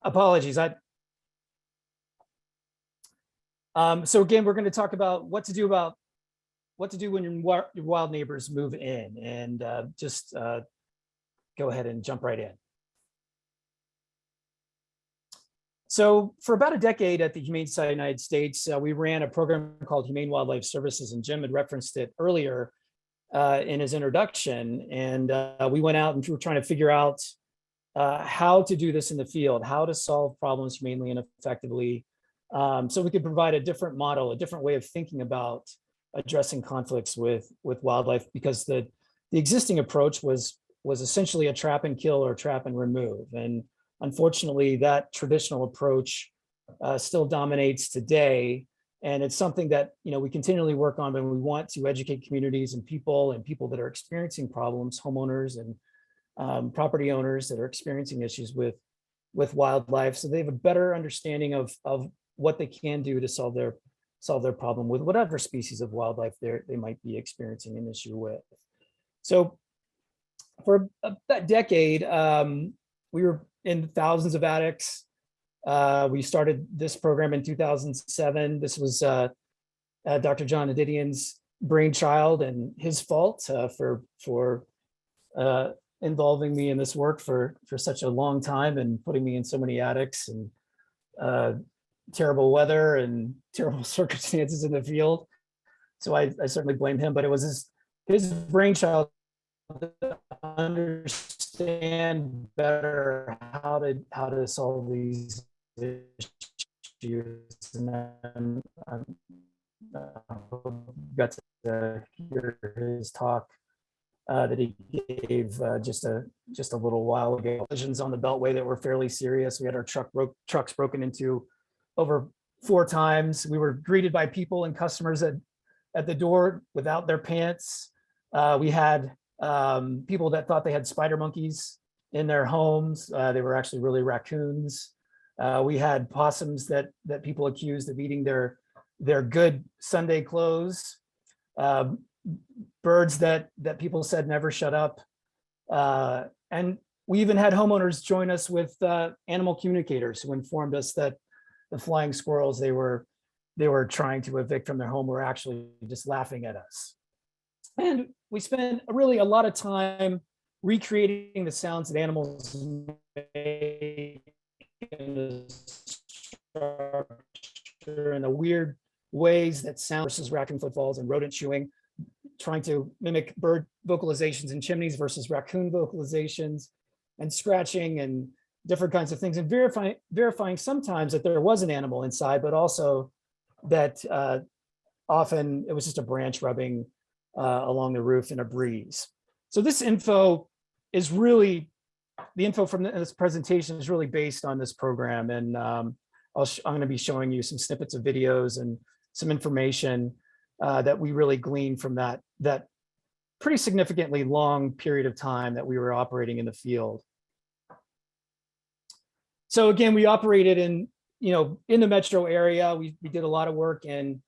Apologies. So again, we're going to talk about what to do when your wild neighbors move in, and just go ahead and jump right in. So for about a decade at the Humane Society of the United States, we ran a program called Humane Wildlife Services, and Jim had referenced it earlier in his introduction. And we went out and we were trying to figure out how to do this in the field, how to solve problems humanely and effectively, so we could provide a different model, a different way of thinking about addressing conflicts with wildlife, because the existing approach was essentially a trap and kill or trap and remove. And unfortunately, that traditional approach still dominates today. And it's something that we continually work on, but we want to educate communities and people that are experiencing problems, homeowners and property owners that are experiencing issues with wildlife, so they have a better understanding of what they can do to solve their problem with whatever species of wildlife they might be experiencing an issue with. So for a decade, we were in thousands of attics. We started this program in 2007. This was Dr. John Adidian's brainchild and his fault for involving me in this work for such a long time and putting me in so many attics and terrible weather and terrible circumstances in the field. So I certainly blame him, but it was his brainchild to understand better how to solve these issues. And I got to hear his talk that he gave just a little while ago. Collisions on the Beltway that were fairly serious. We had our trucks broken into over 4 times. We were greeted by people and customers at the door without their pants. We had people that thought they had spider monkeys in their homes. They were actually really raccoons. We had possums that people accused of eating their good Sunday clothes. Birds that people said never shut up. And we even had homeowners join us with animal communicators who informed us that the flying squirrels they were trying to evict from their home were actually just laughing at us. And we spent really a lot of time recreating the sounds that animals make in the structure and the weird ways that sound versus raccoon footfalls and rodent chewing, trying to mimic bird vocalizations in chimneys versus raccoon vocalizations, and scratching and different kinds of things, and verifying sometimes that there was an animal inside, but also that often it was just a branch rubbing along the roof in a breeze. So this info is really, the info from this presentation is really based on this program. And I'm going to be showing you some snippets of videos and some information that we really gleaned from that pretty significantly long period of time that we were operating in the field. So again, we operated in the metro area. We did a lot of work in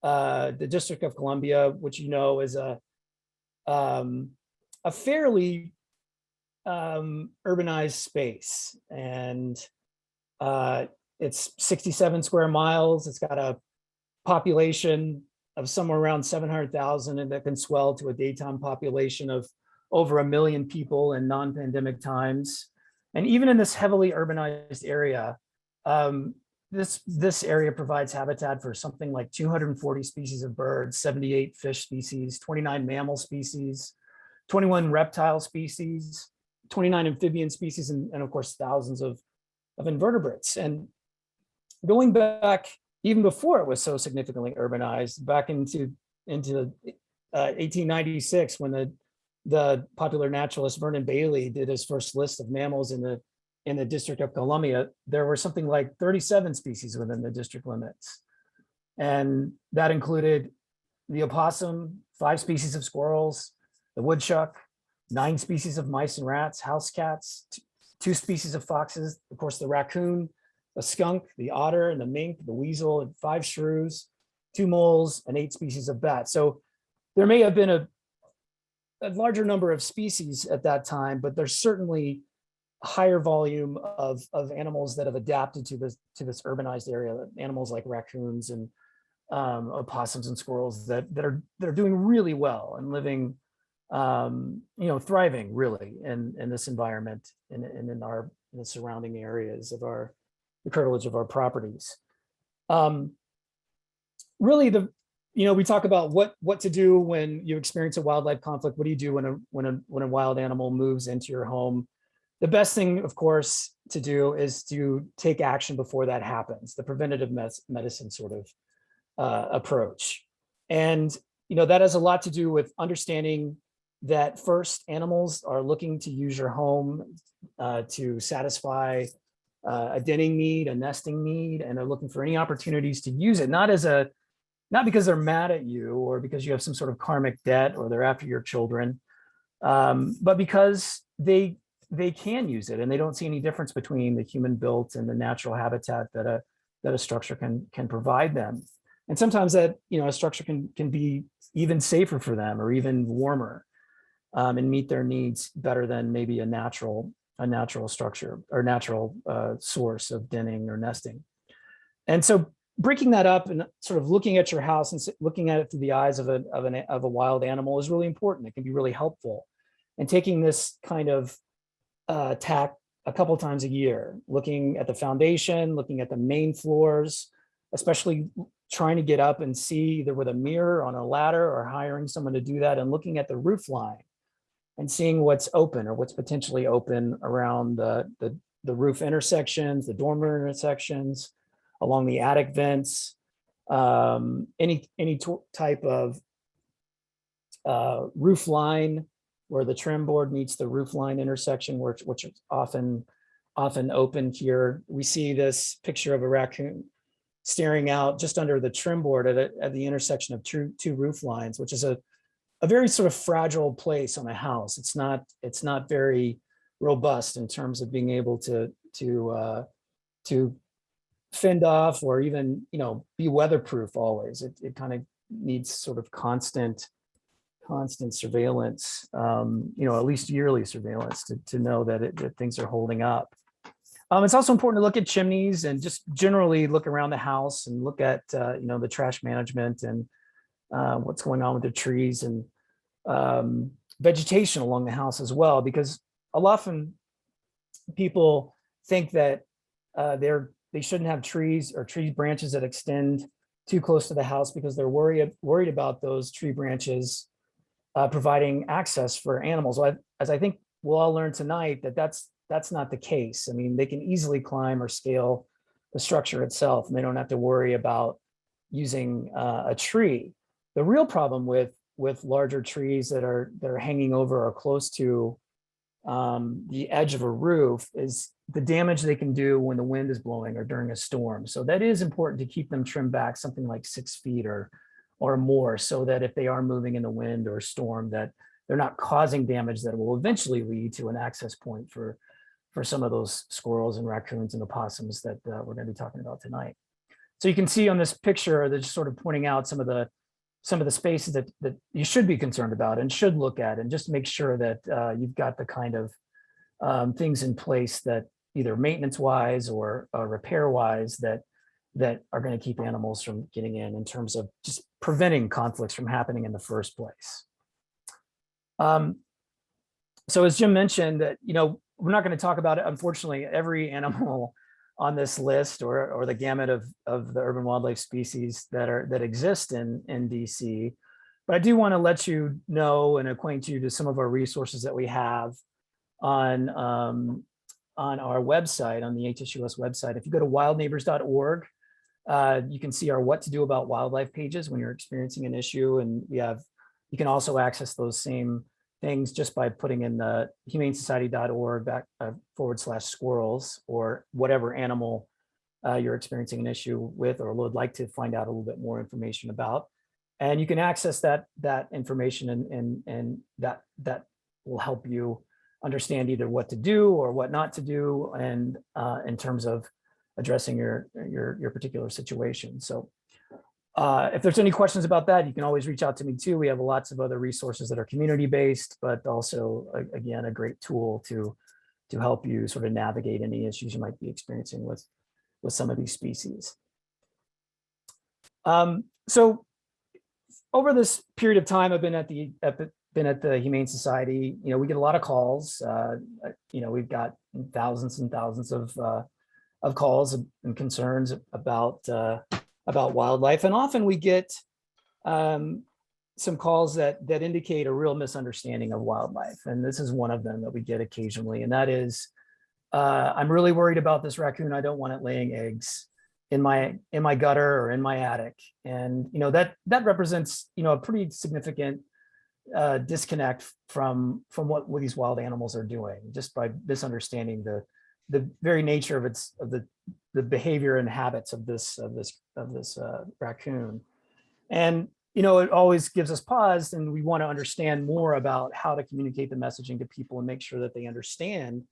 the District of Columbia, which is a fairly urbanized space, and it's 67 square miles. It's got a population of somewhere around 700,000, and that can swell to a daytime population of over 1 million people in non-pandemic times. And even in this heavily urbanized area, this area provides habitat for something like 240 species of birds, 78 fish species, 29 mammal species, 21 reptile species, 29 amphibian species, and of course thousands of invertebrates. And going back even before it was so significantly urbanized, back into 1896, when the popular naturalist Vernon Bailey did his first list of mammals in the District of Columbia, there were something like 37 species within the district limits. And that included the opossum, 5 species of squirrels, the woodchuck, 9 species of mice and rats, house cats, 2 species of foxes, of course, the raccoon, the skunk, the otter, and the mink, the weasel, and 5 shrews, 2 moles, and 8 species of bats. So there may have been a larger number of species at that time, but there's certainly higher volume of animals that have adapted to this urbanized area, animals like raccoons and opossums and squirrels that are doing really well and living, thriving really in this environment and in the surrounding areas of the curtilage of our properties. Really, we talk about what to do when you experience a wildlife conflict. What do you do when a wild animal moves into your home? The best thing, of course, to do is to take action before that happens. The preventative medicine sort of approach, and that has a lot to do with understanding that first, animals are looking to use your home to satisfy a denning need, a nesting need, and they're looking for any opportunities to use it, not because they're mad at you or because you have some sort of karmic debt or they're after your children, but because they can use it and they don't see any difference between the human built and the natural habitat that a structure can provide them. And sometimes that a structure can be even safer for them or even warmer, and meet their needs better than maybe a natural structure or natural source of denning or nesting. And so breaking that up and sort of looking at your house and looking at it through the eyes of a wild animal is really important. It can be really helpful. And taking this kind of tack a couple times a year, looking at the foundation, looking at the main floors, especially trying to get up and see either with a mirror on a ladder or hiring someone to do that, and looking at the roof line and seeing what's open or what's potentially open around the roof intersections, the dormer intersections, along the attic vents, any type of roof line where the trim board meets the roof line intersection, which is often open here. We see this picture of a raccoon staring out just under the trim board at the intersection of two roof lines, which is a very sort of fragile place on a house. It's not very robust in terms of being able to fend off or even be weatherproof always. It kind of needs sort of constant surveillance, at least yearly surveillance to know that things are holding up. It's also important to look at chimneys and just generally look around the house and look at the trash management and what's going on with the trees and vegetation along the house as well, because often people think that they shouldn't have trees or tree branches that extend too close to the house because they're worried about those tree branches providing access for animals. Well, as I think we'll all learn tonight, that's not the case. I mean, they can easily climb or scale the structure itself, and they don't have to worry about using a tree. The real problem with larger trees that are hanging over or close to the edge of a roof is the damage they can do when the wind is blowing or during a storm. So that is important to keep them trimmed back something like 6 feet or more, so that if they are moving in the wind or storm, that they're not causing damage that will eventually lead to an access point for some of those squirrels and raccoons and opossums that we're going to be talking about tonight. So you can see on this picture, they're just sort of pointing out some of the spaces that you should be concerned about and should look at, and just make sure that you've got the kind of things in place that either maintenance wise or repair wise that are going to keep animals from getting in terms of just preventing conflicts from happening in the first place. So as Jim mentioned, that we're not going to talk about it, unfortunately, every animal on this list or the gamut of the urban wildlife species that exist in DC. But I do want to let you know and acquaint you to some of our resources that we have on our website, on the HSUS website. If you go to wildneighbors.org, you can see our What to Do About Wildlife pages when you're experiencing an issue. And you can also access those same things just by putting in the humanesociety.org/squirrels or whatever animal you're experiencing an issue with or would like to find out a little bit more information about. And you can access that information and that will help you understand either what to do or what not to do, and in terms of addressing your particular situation. So if there's any questions about that, you can always reach out to me too. We have lots of other resources that are community-based, but also, again, a great tool to help you sort of navigate any issues you might be experiencing with some of these species. So over this period of time, I've been at the Humane Society. You know, we get a lot of calls. You know, we've got thousands and thousands of calls and concerns about wildlife, and often we get some calls that indicate a real misunderstanding of wildlife. And this is one of them that we get occasionally, and that is, I'm really worried about this raccoon. I don't want it laying eggs in my gutter or in my attic. And you know, that represents, you know, a pretty significant disconnect from what these wild animals are doing, just by misunderstanding the very nature of the behavior and habits of this raccoon. And you know, it always gives us pause, and we want to understand more about how to communicate the messaging to people and make sure that they understand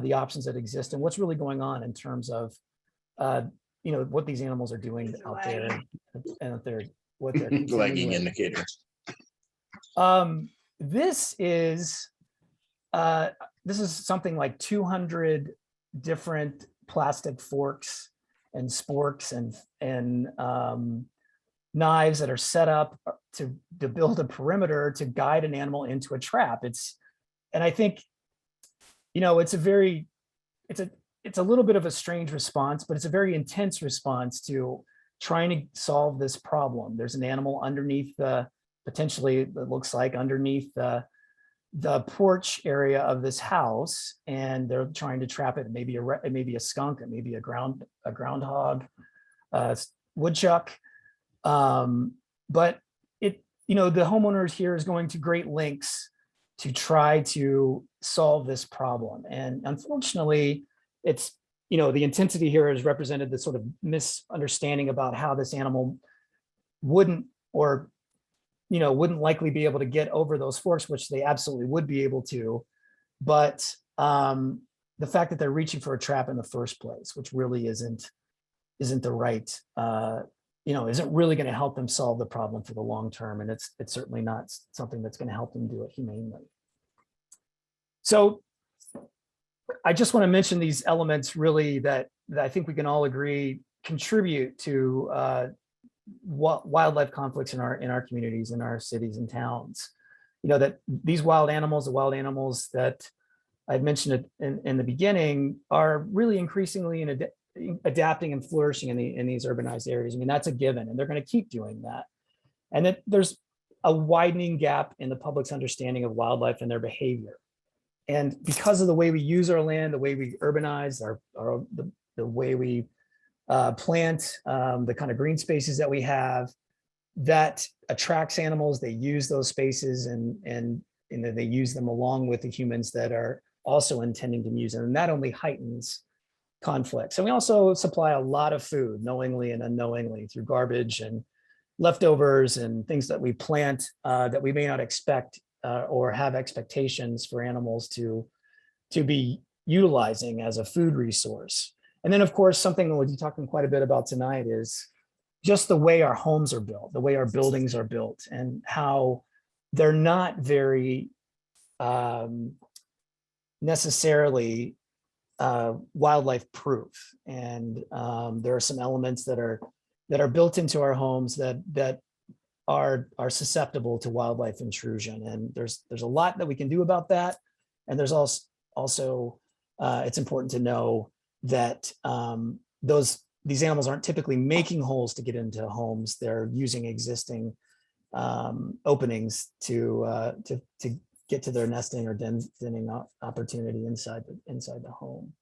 the options that exist and what's really going on in terms of you know, what these animals are doing out there, and what they're lagging indicator. This is something like 200 different plastic forks and sporks and knives that are set up to build a perimeter to guide an animal into a trap. And I think, you know, it's a little bit of a strange response, but it's a very intense response to trying to solve this problem. There's an animal underneath potentially, it looks like underneath the porch area of this house, and they're trying to trap it. It may be a skunk, it may be a groundhog, woodchuck. But you know, the homeowners here is going to great lengths to try to solve this problem. And unfortunately, it's, you know, the intensity here is represented the sort of misunderstanding about how this animal wouldn't likely be able to get over those forks, which they absolutely would be able to. But the fact that they're reaching for a trap in the first place, which really isn't the right, you know, isn't really going to help them solve the problem for the long term. And it's certainly not something that's going to help them do it humanely. So I just want to mention these elements really that I think we can all agree contribute to wildlife conflicts in our communities, in our cities and towns. You know, that these wild animals, the wild animals that I'd mentioned in the beginning, are really increasingly adapting and flourishing in these urbanized areas. I mean, that's a given, and they're going to keep doing that. And that there's a widening gap in the public's understanding of wildlife and their behavior. And because of the way we use our land, the way we urbanize, the way we plant, the kind of green spaces that we have, that attracts animals. They use those spaces, and they use them along with the humans that are also intending to use them. And that only heightens conflicts. And we also supply a lot of food, knowingly and unknowingly, through garbage and leftovers and things that we plant that we may not expect or have expectations for animals to be utilizing as a food resource. And then, of course, something that we'll be talking quite a bit about tonight is just the way our homes are built, the way our buildings are built, and how they're not very necessarily wildlife proof. And there are some elements that are built into our homes that are susceptible to wildlife intrusion. And there's a lot that we can do about that. And there's also it's important to know that these animals aren't typically making holes to get into homes. They're using existing openings to get to their nesting or denning opportunity inside the home.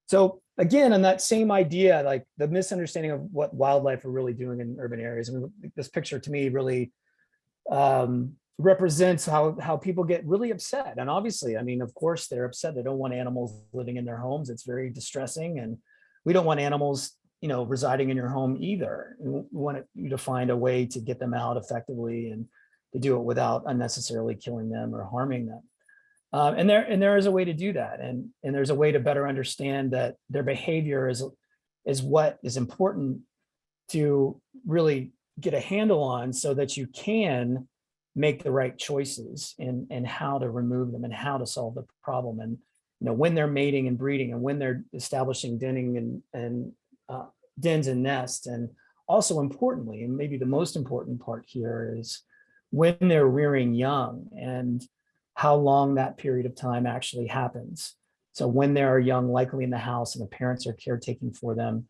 So again, on that same idea, like the misunderstanding of what wildlife are really doing in urban areas. I mean, this picture to me really represents how people get really upset. And obviously, I mean, of course, they're upset. They don't want animals living in their homes. It's very distressing. And we don't want animals, you know, residing in your home either. We want you to find a way to get them out effectively and to do it without unnecessarily killing them or harming them. And there is a way to do that. And there's a way to better understand that their behavior is what is important to really get a handle on, so that you can make the right choices in how to remove them and how to solve the problem. when they're mating and breeding and when they're establishing denning and dens and nests. And also importantly, and maybe the most important part here, is when they're rearing young and how long that period of time actually happens. So when there are young likely in the house and the parents are caretaking for them,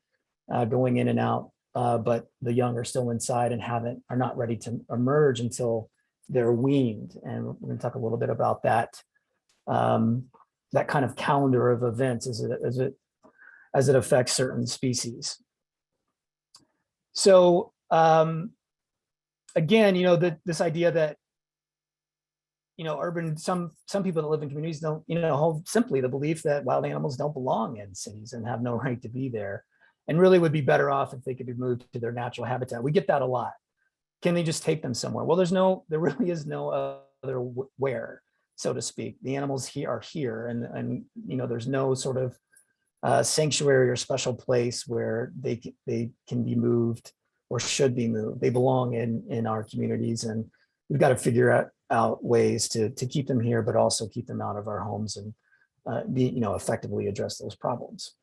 going in and out, but the young are still inside and are not ready to emerge until they're weaned. And we're going to talk a little bit about that, that kind of calendar of events as it affects certain species. So again, this idea that urban, some people that live in communities don't, hold simply the belief that wild animals don't belong in cities and have no right to be there, and really would be better off if they could be moved to their natural habitat. We get that a lot. Can they just take them somewhere? Well, there really is no other where, so to speak. The animals are here, and there's no sort of sanctuary or special place where they can be moved or should be moved. They belong in our communities, and we've got to figure out ways to keep them here, but also keep them out of our homes and effectively address those problems.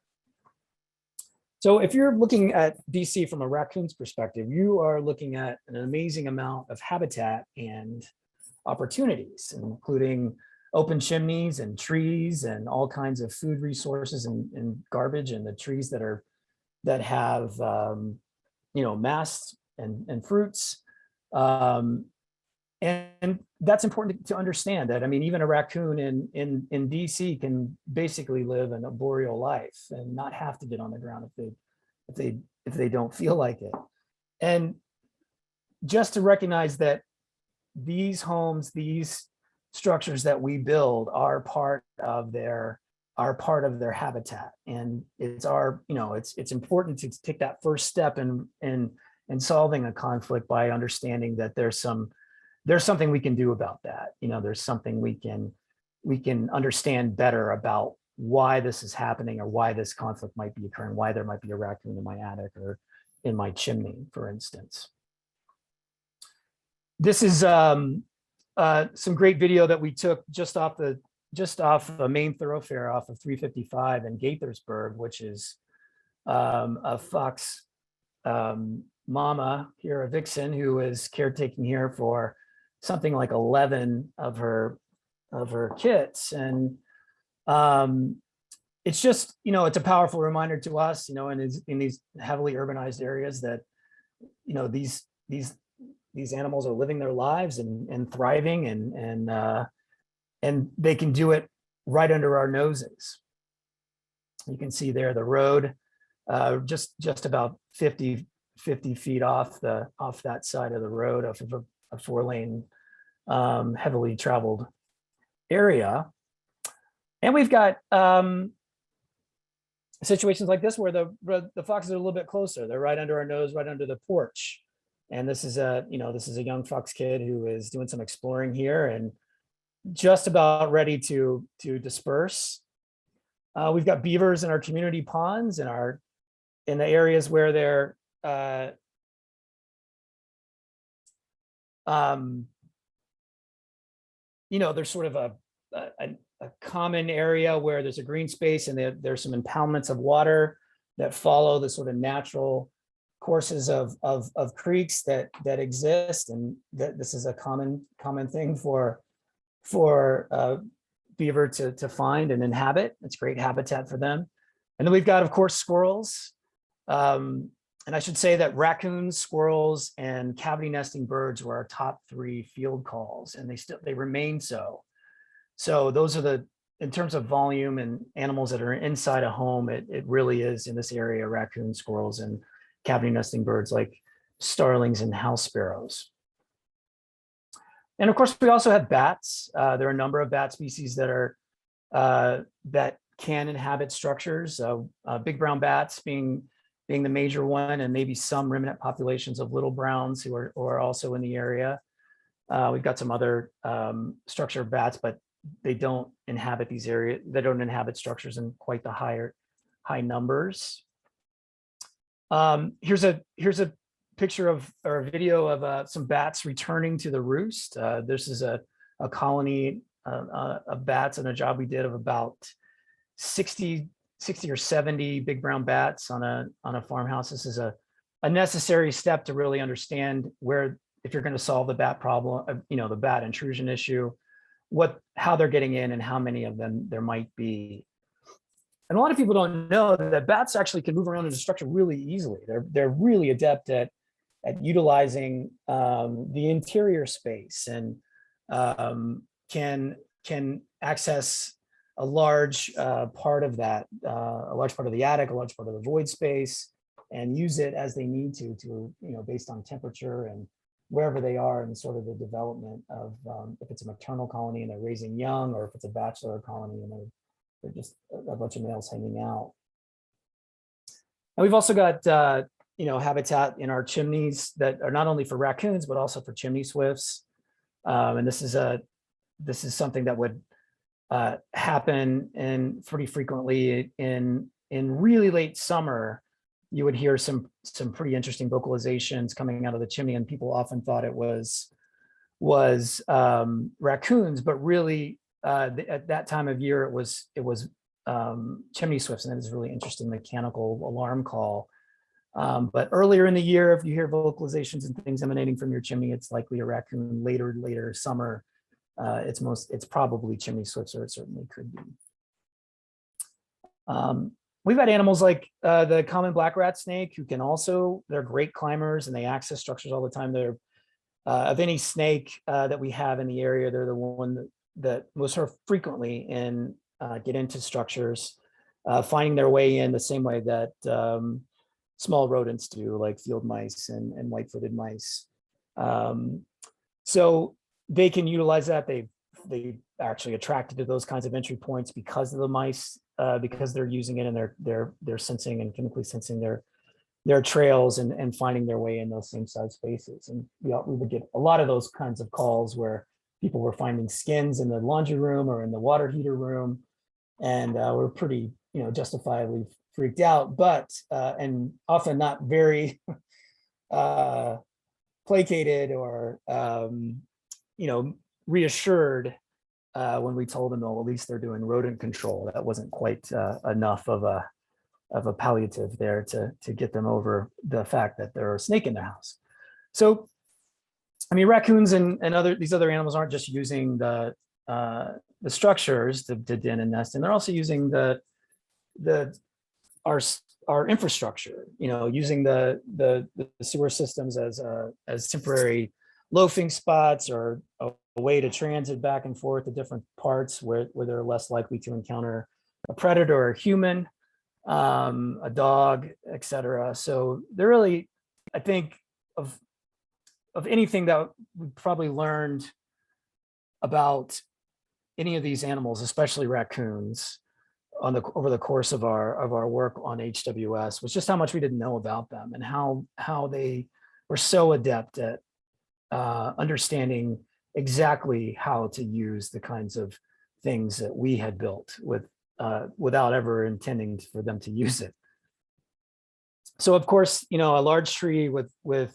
So if you're looking at BC from a raccoon's perspective, you are looking at an amazing amount of habitat and opportunities, including open chimneys and trees and all kinds of food resources and garbage, and the trees that have masts and fruits. And that's important to understand that. I mean, even a raccoon in DC can basically live an arboreal life and not have to get on the ground if they don't feel like it. And just to recognize that these homes, these structures that we build are part of their habitat, and it's it's important to take that first step in solving a conflict by understanding that there's something we can do about that. There's something we can understand better about why this is happening, or why this conflict might be occurring, why there might be a raccoon in my attic or in my chimney, for instance. This is some great video that we took just off a main thoroughfare off of 355 in Gaithersburg, which is a fox mama here, a vixen, who is caretaking here for something like 11 of her kits. And it's just, it's a powerful reminder to us, in these heavily urbanized areas, that these animals are living their lives and thriving, and they can do it right under our noses. You can see there the road, just about 50 feet off that side of the road, off of a 4-lane heavily traveled area. And we've got situations like this where the foxes are a little bit closer. They're right under our nose, right under the porch. And this is a young fox kid who is doing some exploring here and just about ready to disperse. We've got beavers in our community ponds in the areas where they're there's sort of a common area where there's a green space, and there's some impoundments of water that follow the sort of natural courses of creeks that exist, and that this is a common thing for beaver to find and inhabit. It's great habitat for them. And then we've got, of course, squirrels. And I should say that raccoons, squirrels, and cavity nesting birds were our top 3 field calls, and they remain so. So those are in terms of volume and animals that are inside a home, it really is in this area, raccoons, squirrels, and cavity nesting birds like starlings and house sparrows. And of course, we also have bats. There are a number of bat species that can inhabit structures. Big brown bats being the major one, and maybe some remnant populations of little browns who are also in the area. We've got some other structured bats, but they don't inhabit these areas. They don't inhabit structures in quite the high numbers. Here's a picture or a video of some bats returning to the roost. This is a colony of bats and a job we did of about 60 or 70 big brown bats on a farmhouse. This is a necessary step to really understand where, if you're going to solve the bat problem, the bat intrusion issue, how they're getting in and how many of them there might be. And a lot of people don't know that bats actually can move around in a structure really easily. They're really adept at utilizing the interior space, and can access a large part of that, a large part of the attic, a large part of the void space, and use it as they need to based on temperature and wherever they are in sort of the development of, if it's a maternal colony and they're raising young, or if it's a bachelor colony and they're just a bunch of males hanging out. And we've also got habitat in our chimneys that are not only for raccoons but also for chimney swifts. And this is something that would happen pretty frequently in really late summer. You would hear some pretty interesting vocalizations coming out of the chimney, and people often thought it was raccoons, but really at that time of year it was chimney swifts, and that is a really interesting mechanical alarm call. But earlier in the year, if you hear vocalizations and things emanating from your chimney, it's likely a raccoon. Later summer, it's probably chimney swifts, or it certainly could be. We've had animals like the common black rat snake, who they're great climbers and they access structures all the time. They're of any snake that we have in the area, they're the one that most sort of frequently get into structures, finding their way in the same way that small rodents do, like field mice and white-footed mice. So they can utilize that. They actually attracted to those kinds of entry points because of the mice, because they're using it, and they're sensing and chemically sensing their trails and finding their way in those same size spaces. And we would get a lot of those kinds of calls where people were finding skins in the laundry room or in the water heater room, and we're pretty justifiably freaked out, but and often not very placated or reassured when we told them, oh, at least they're doing rodent control. That wasn't quite enough of a palliative there to get them over the fact that there are a snake in their house. So, I mean, raccoons and these other animals aren't just using the structures to den and nest, and they're also using our infrastructure. Using the sewer systems as temporary loafing spots, or a way to transit back and forth to different parts where they're less likely to encounter a predator or a human, a dog, etc. So they're really, I think, of anything that we probably learned about any of these animals, especially raccoons, over the course of our work on HWS, was just how much we didn't know about them, and how they were so adept at understanding exactly how to use the kinds of things that we had built without ever intending for them to use it. So of course, a large tree with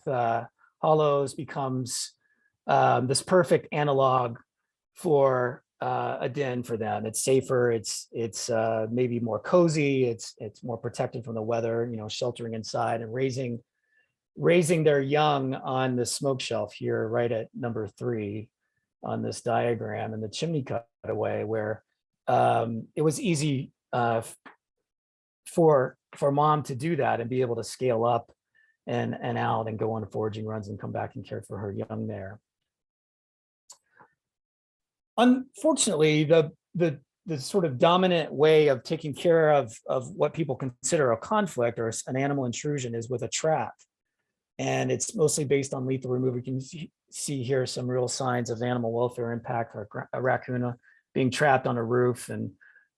hollows becomes this perfect analog for a den for them. It's safer. It's maybe more cozy. It's more protected from the weather. Sheltering inside and raising their young on the smoke shelf here, right at number 3 on this diagram, in the chimney cutaway, where it was easy for mom to do that and be able to scale up and out and go on foraging runs and come back and care for her young there. Unfortunately, the sort of dominant way of taking care of what people consider a conflict or an animal intrusion is with a trap. And it's mostly based on lethal removal. You can see here some real signs of animal welfare impact, for a raccoon being trapped on a roof and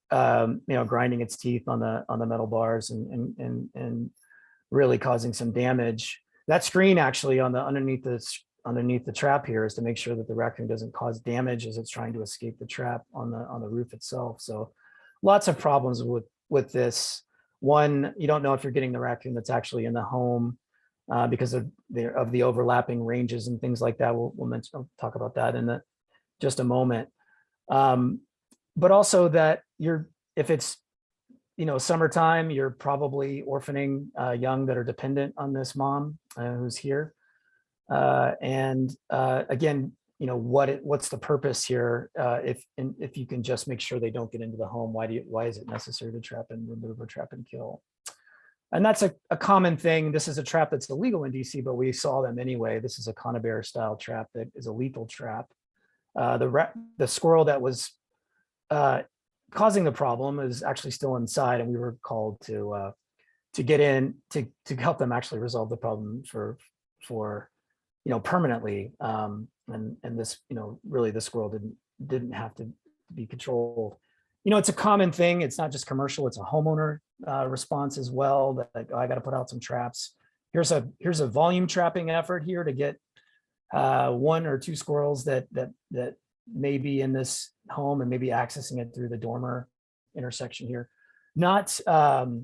grinding its teeth on the metal bars and really causing some damage. That screen actually underneath the trap here is to make sure that the raccoon doesn't cause damage as it's trying to escape the trap on the roof itself. So lots of problems with this. One, you don't know if you're getting the raccoon that's actually in the home because of the overlapping ranges and things like that. I'll talk about that in just a moment. But also that if it's summertime, you're probably orphaning young that are dependent on this mom who's here. Again, what's the purpose here? If you can just make sure they don't get into the home, why is it necessary to trap and remove or trap and kill? And that's a common thing. This is a trap that's illegal in DC, but we saw them anyway. This is a conibear style trap that is a lethal trap. The squirrel that was causing the problem is actually still inside, and we were called to get in to help them actually resolve the problem for permanently. And this, really the squirrel didn't have to be controlled. It's a common thing. It's not just commercial, it's a homeowner response as well, that like, oh, I got to put out some traps. Here's a volume trapping effort here to get 1 or 2 squirrels that may be in this home and maybe accessing it through the dormer intersection here. Not, they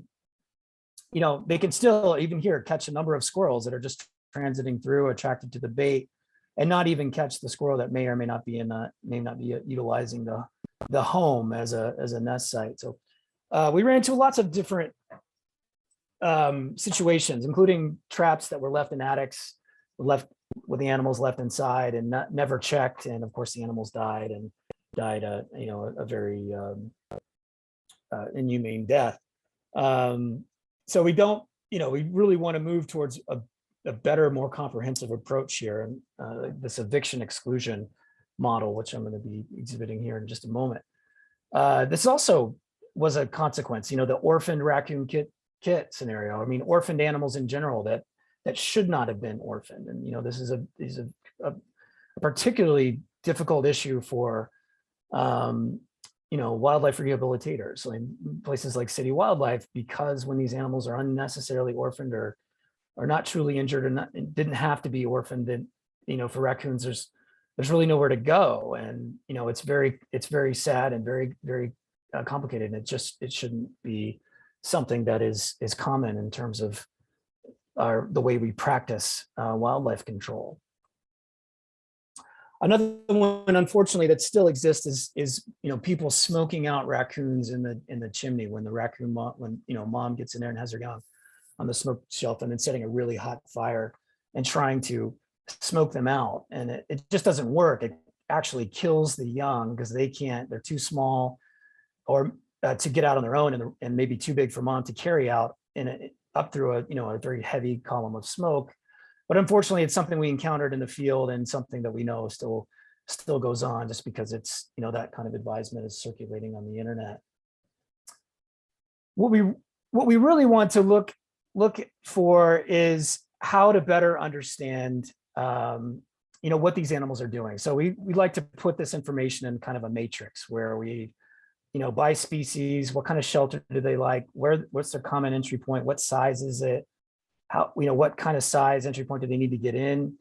can still, even here, catch a number of squirrels that are just transiting through, attracted to the bait, and not even catch the squirrel that may or may not be utilizing the home as a nest site. So we ran into lots of different situations, including traps that were left in attics, left with the animals left inside and never checked, and of course the animals died a very inhumane death. So we don't, we really want to move towards a better, more comprehensive approach here, and this eviction exclusion model, which I'm going to be exhibiting here in just a moment. This also was a consequence, the orphaned raccoon kit scenario. I mean, orphaned animals in general that should not have been orphaned, and this is a particularly difficult issue for wildlife rehabilitators, like places like City Wildlife, because when these animals are unnecessarily orphaned or are not truly injured and didn't have to be orphaned, then for raccoons there's really nowhere to go, and it's very sad and very, very complicated, and it shouldn't be something that is common in terms of the way we practice wildlife control. Another one, unfortunately, that still exists is people smoking out raccoons in the chimney when the raccoon mom gets in there and has her young on the smoke shelf, and then setting a really hot fire and trying to smoke them out, and it just doesn't work. It actually kills the young because they're too small or to get out on their own, and maybe too big for mom to carry out up through a very heavy column of smoke. But unfortunately, it's something we encountered in the field, and something that we know still goes on, just because it's that kind of advisement is circulating on the internet. What we really want to look for is how to better understand what these animals are doing. So we like to put this information in kind of a matrix where we by species, what kind of shelter do they like, what's their common entry point, what size is it, how what kind of size entry point do they need to get in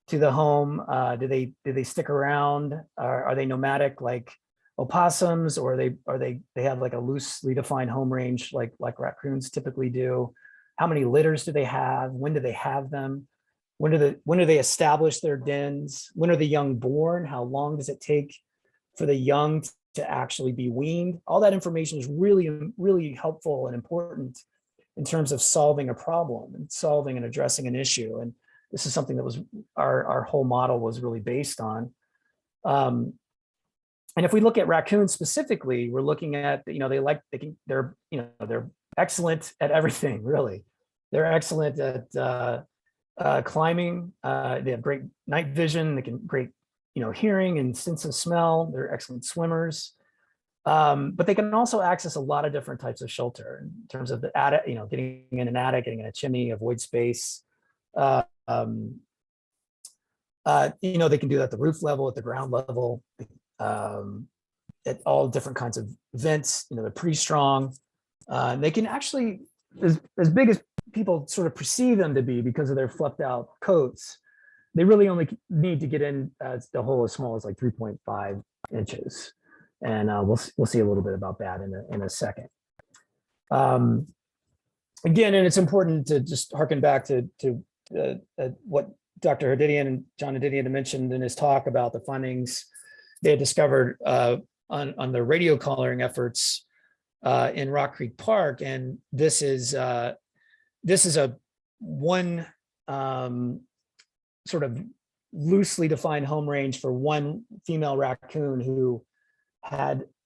to the home, do they stick around, are they nomadic like opossums, or they have like a loosely defined home range like raccoons typically do, how many litters do they have, when do they have them, when do they establish their dens, when are the young born, how long does it take for the young to actually be weaned. All that information is really, really helpful and important in terms of solving a problem and solving and addressing an issue. And this is something that was our whole model was really based on. And if we look at raccoons specifically, we're looking at, they're excellent at everything, really. They're excellent at climbing. They have great night vision. They can great, hearing and sense of smell. They're excellent swimmers. But they can also access a lot of different types of shelter in terms of the attic, getting in an attic, getting in a chimney, avoid space. They can do that at the roof level, at the ground level, at all different kinds of vents. They're pretty strong. They can actually, as big as people sort of perceive them to be because of their fluffed out coats, they really only need to get in the hole as small as like 3.5 inches. And we'll see a little bit about that in a second. Again, and it's important to just harken back to what Dr. Hadidian and John Hadidian mentioned in his talk about the findings they had discovered on their radio collaring efforts in Rock Creek Park, and this is a one sort of loosely defined home range for one female raccoon who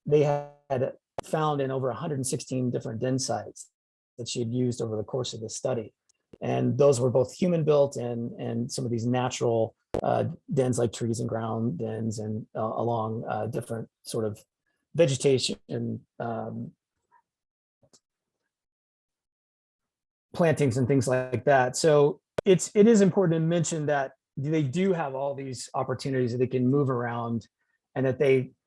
they had found in over 116 different den sites that she had used over the course of the study. And those were both human built and some of these natural dens like trees and ground dens and along different sort of vegetation and plantings and things like that. So it is important to mention that they do have all these opportunities that they can move around, and that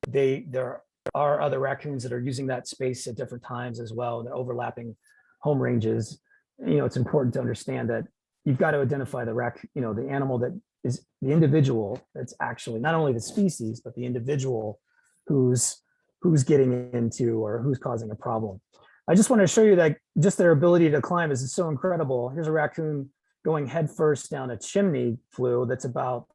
there are other raccoons that are using that space at different times as well, the overlapping home ranges. It's important to understand that you've got to identify the animal that is the individual that's actually not only the species, but the individual who's getting into or who's causing a problem. I just want to show you that just their ability to climb is so incredible. Here's a raccoon going headfirst down a chimney flue that's about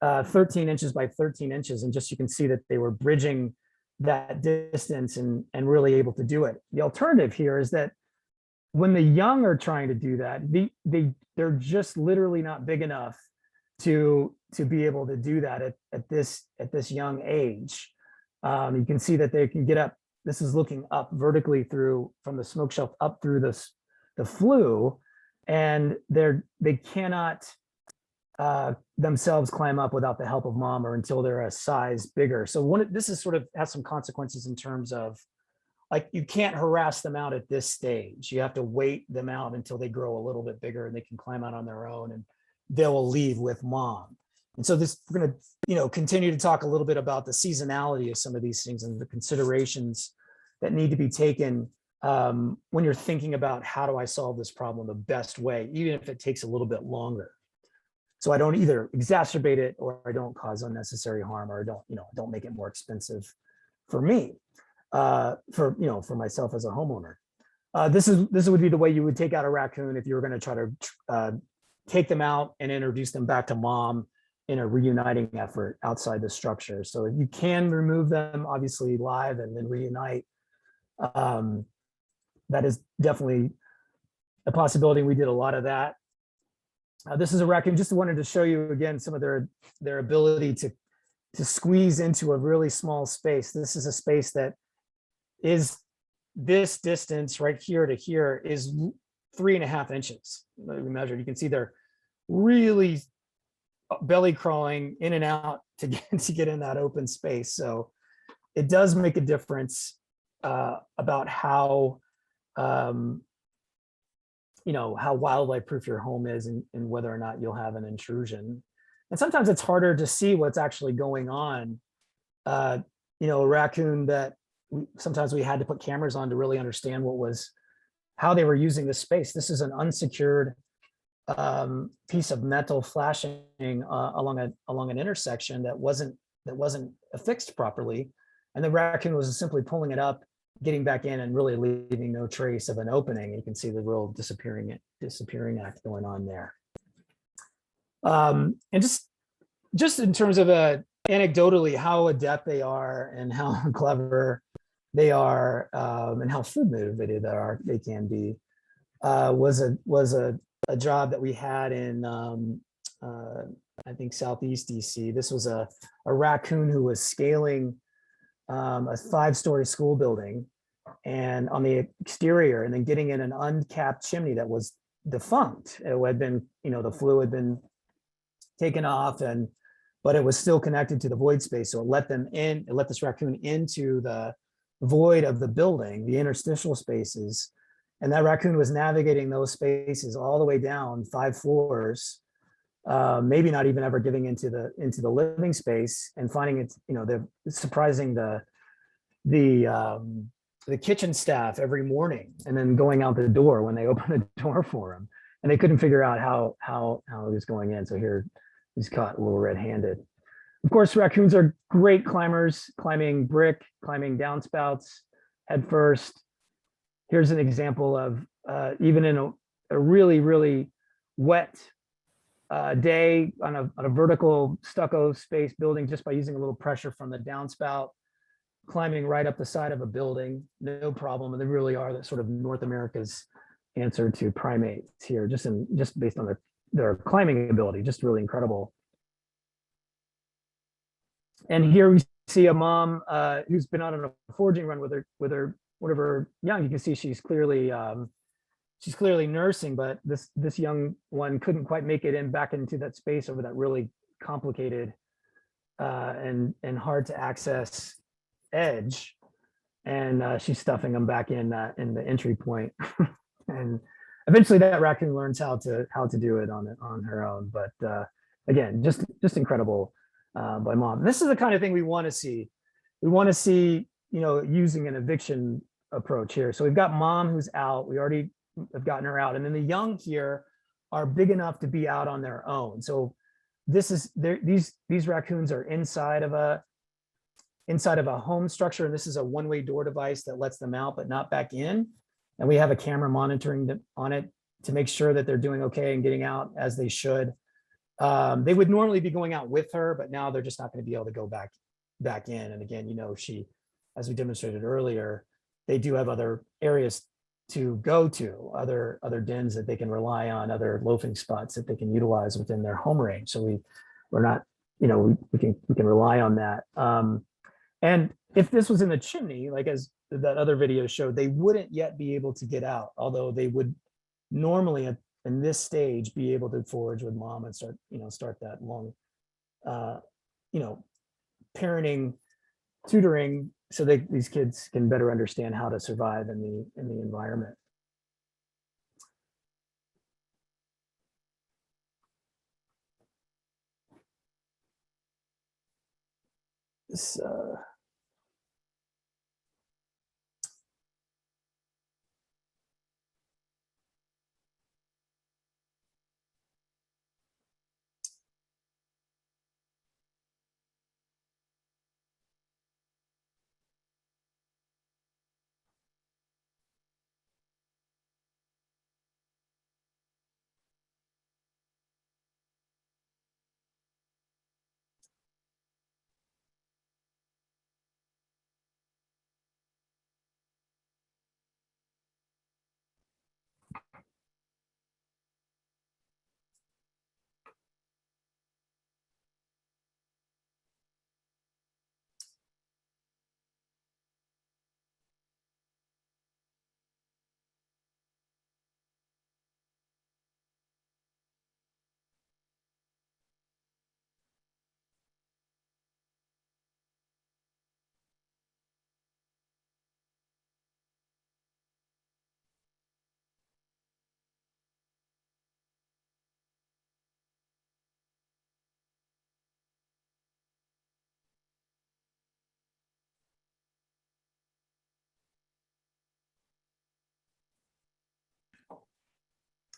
13 inches by 13 inches. And just you can see that they were bridging that distance and really able to do it. The alternative here is that when the young are trying to do that, they're just literally not big enough to be able to do that at this young age. You can see that they can get up. This is looking up vertically from the smoke shelf up through the flue, and they cannot themselves climb up without the help of mom or until they're a size bigger. So this is sort of has some consequences in terms of, like, you can't harass them out at this stage. You have to wait them out until they grow a little bit bigger and they can climb out on their own, and they will leave with mom. And so we're going to, continue to talk a little bit about the seasonality of some of these things and the considerations that need to be taken when you're thinking about how do I solve this problem the best way, even if it takes a little bit longer. So I don't either exacerbate it or I don't cause unnecessary harm, or I don't make it more expensive for me, for myself as a homeowner. This would be the way you would take out a raccoon if you were going to try to take them out and introduce them back to mom in a reuniting effort outside the structure. So you can remove them obviously live and then reunite. That is definitely a possibility. We did a lot of that. This is a raccoon. Just wanted to show you again some of their ability to squeeze into a really small space. This is a space that is this distance right here to here is 3.5 inches. We measured. You can see they're really belly crawling in and out to get in that open space. So it does make a difference about how how wildlife proof your home is and whether or not you'll have an intrusion. And sometimes it's harder to see what's actually going on. A raccoon that sometimes we had to put cameras on to really understand how they were using the space. This is an unsecured piece of metal flashing along an intersection that wasn't affixed properly, and the raccoon was simply pulling it up, getting back in, and really leaving no trace of an opening. You can see the real disappearing act going on there. And just in terms of anecdotally how adept they are and how clever they are, and how food motivated they can be, was a job that we had in I think Southeast DC. This was a raccoon who was scaling a 5-story school building and on the exterior, and then getting in an uncapped chimney that was defunct. It had been, the flue had been taken off, but it was still connected to the void space. So it let this raccoon into the void of the building, the interstitial spaces. And that raccoon was navigating those spaces all the way down 5 floors, maybe not even ever getting into the living space, and finding it, surprising the kitchen staff every morning, and then going out the door when they opened the door for him, and they couldn't figure out how he was going in. So here he's caught a little red-handed. Of course, raccoons are great climbers, climbing brick, climbing downspouts head first. Here's an example of even in a really, really wet day on a vertical stucco space building, just by using a little pressure from the downspout, climbing right up the side of a building, no problem. And they really are the sort of North America's answer to primates here, just based on their climbing ability, just really incredible. And here we see a mom who's been out on a foraging run with one of her young. You can see she's clearly nursing, but this young one couldn't quite make it back into that space over that really complicated and hard to access edge, and she's stuffing them back in the entry point. And eventually that raccoon learns how to do it on her own. But again, just incredible by mom. This is the kind of thing we want to see. We want to see, using an eviction approach here. So we've got mom who's out. We already have gotten her out, and then the young here are big enough to be out on their own. So these raccoons are inside of a home structure, and this is a one-way door device that lets them out but not back in. And we have a camera monitoring on it to make sure that they're doing okay and getting out as they should. They would normally be going out with her, but now they're just not going to be able to go back in. And again, as we demonstrated earlier, they do have other areas to go to, other dens that they can rely on, other loafing spots that they can utilize within their home range. So we're not, we can rely on that. And if this was in the chimney, like as that other video showed, they wouldn't yet be able to get out, although they would normally in this stage be able to forage with mom and start that long, parenting, tutoring, so these kids can better understand how to survive in the environment. This,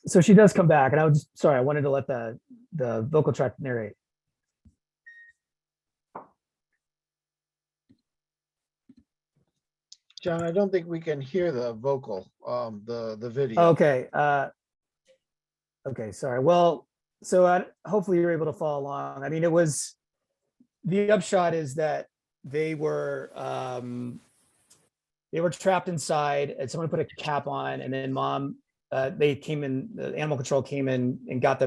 so she does come back, and I wanted to let the vocal track narrate. John, I don't think we can hear the vocal, the video. Okay. Okay, sorry. Well, so hopefully you're able to follow along. I mean, the upshot is that they were trapped inside, and someone put a cap on, and then the animal control came in and got the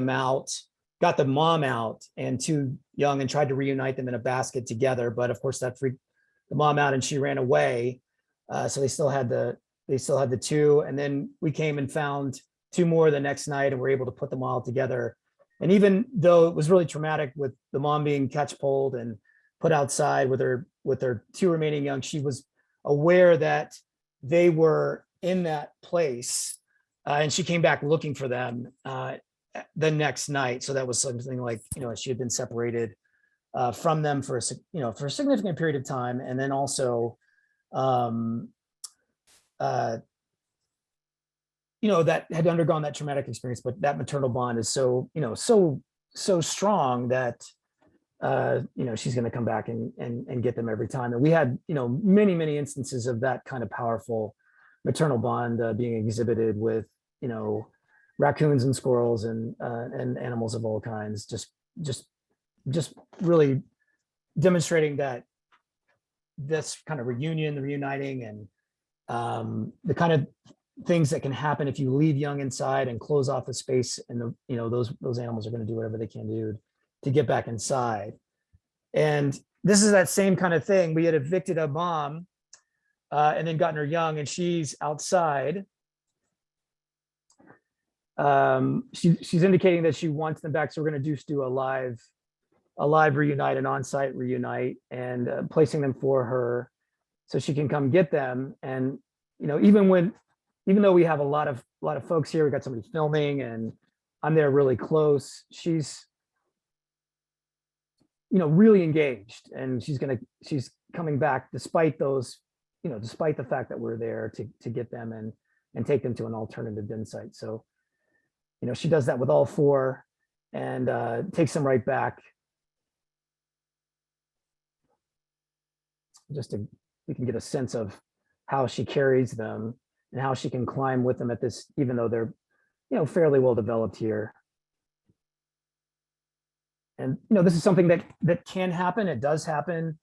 mom out and two young, and tried to reunite them in a basket together. But of course that freaked the mom out and she ran away. So they still had the two, and then we came and found two more the next night, and were able to put them all together. And even though it was really traumatic with the mom being catch-poled and put outside with her two remaining young, she was aware that they were in that place, and she came back looking for them the next night. So that was something like, she had been separated from them for a significant period of time, and then also that had undergone that traumatic experience. But that maternal bond is so strong that she's going to come back and get them every time. And we had many instances of that kind of powerful maternal bond being exhibited with raccoons and squirrels and animals of all kinds, just really demonstrating that this kind of reunion, the reuniting, and the kind of things that can happen if you leave young inside and close off the space, and those animals are going to do whatever they can do to get back inside. And this is that same kind of thing. We had evicted a mom and then gotten her young, and she's outside. She's indicating that she wants them back, so we're going to do a live reunite, an on-site reunite, and placing them for her so she can come get them. And even though we have a lot of folks here, we got somebody filming, and I'm there really close, she's really engaged, and she's coming back despite those, despite the fact that we're there to get them and take them to an alternative bin site. So she does that with all four, and takes them right back. We can get a sense of how she carries them and how she can climb with them at this, even though they're fairly well developed here. And this is something that can happen. It does happen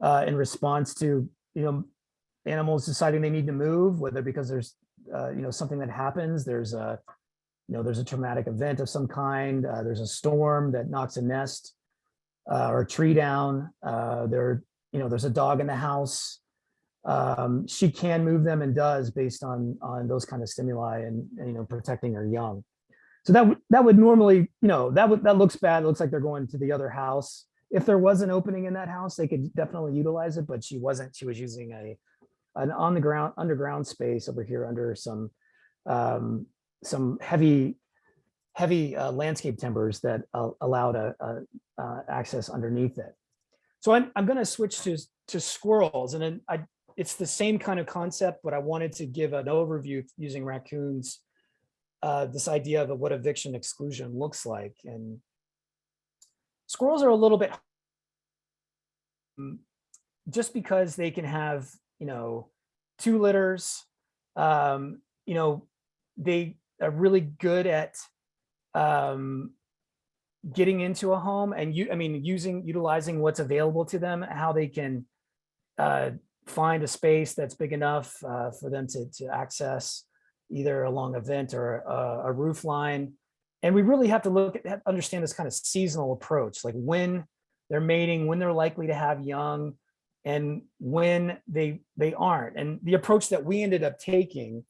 in response to animals deciding they need to move, whether because there's something that happens, there's a traumatic event of some kind, there's a storm that knocks a nest or a tree down, there's a dog in the house. She can move them, and does, based on those kind of stimuli, and protecting her young. So that would normally, that looks bad. It looks like they're going to the other house. If there was an opening in that house, they could definitely utilize it, but she wasn't. She was using an underground space over here under some heavy landscape timbers that allowed access underneath it. So I'm going to switch to squirrels, and then it's the same kind of concept, but I wanted to give an overview using raccoons, this idea of what eviction exclusion looks like. And squirrels are a little bit, just because they can have, 2 litters, they are really good at getting into a home, and utilizing what's available to them, how they can find a space that's big enough for them to access either along a vent or a roof line. And we really have to understand this kind of seasonal approach, like when they're mating, when they're likely to have young, and when they aren't. And the approach that we ended up taking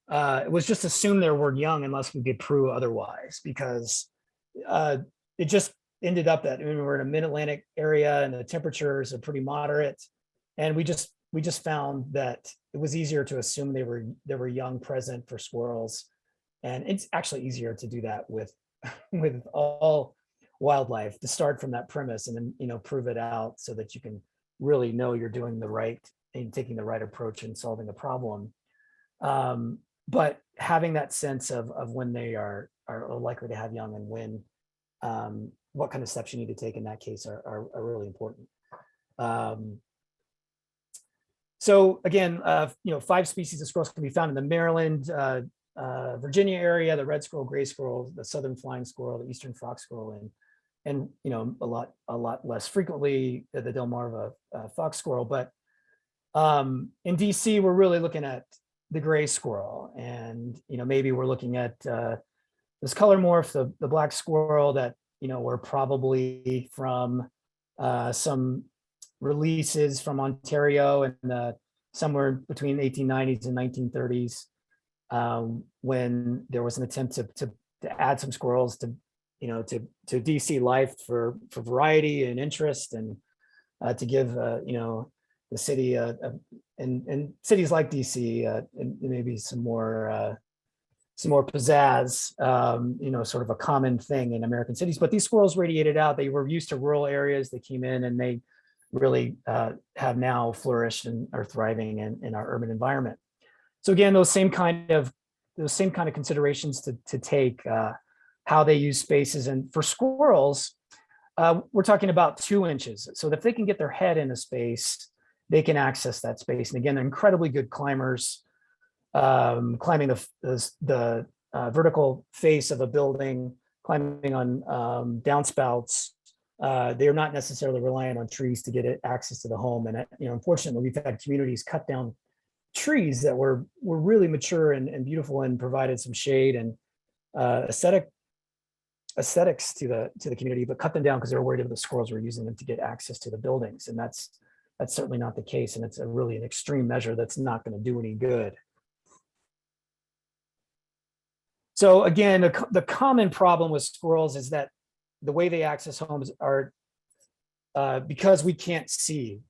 was just assume they were young unless we could prove otherwise, because it just ended up that we're in a mid-Atlantic area and the temperatures are pretty moderate, and we just found that it was easier to assume they were young present for squirrels. And it's actually easier to do that with all wildlife, to start from that premise and then prove it out, so that you can really know you're doing the right and taking the right approach in solving the problem. But having that sense of when they are likely to have young, and when what kind of steps you need to take in that case are really important. So again, 5 species of squirrels can be found in the Maryland, Virginia area: the red squirrel, gray squirrel, the southern flying squirrel, the eastern fox squirrel, and a lot less frequently the Delmarva fox squirrel. But in DC, we're really looking at the gray squirrel, and maybe we're looking at this color morph, the black squirrel, that were probably from some releases from Ontario in somewhere between 1890s and 1930s, when there was an attempt to add some squirrels to DC life for variety and interest, and to give the city and cities like DC maybe some more pizzazz, sort of a common thing in American cities. But these squirrels radiated out. They were used to rural areas. They came in, and they really have now flourished and are thriving in our urban environment. So again, those same kind of considerations to take, how they use spaces. And for squirrels, we're talking about 2 inches. So if they can get their head in a space, they can access that space. And again, they're incredibly good climbers, climbing the vertical face of a building, climbing on downspouts, they're not necessarily reliant on trees to get access to the home. And unfortunately, we've had communities cut down trees that were really mature and beautiful and provided some shade and aesthetics to the community, but cut them down because they were worried about the squirrels were using them to get access to the buildings. And that's certainly not the case. And it's really an extreme measure that's not going to do any good. So again, the common problem with squirrels is that the way they access homes are because we can't see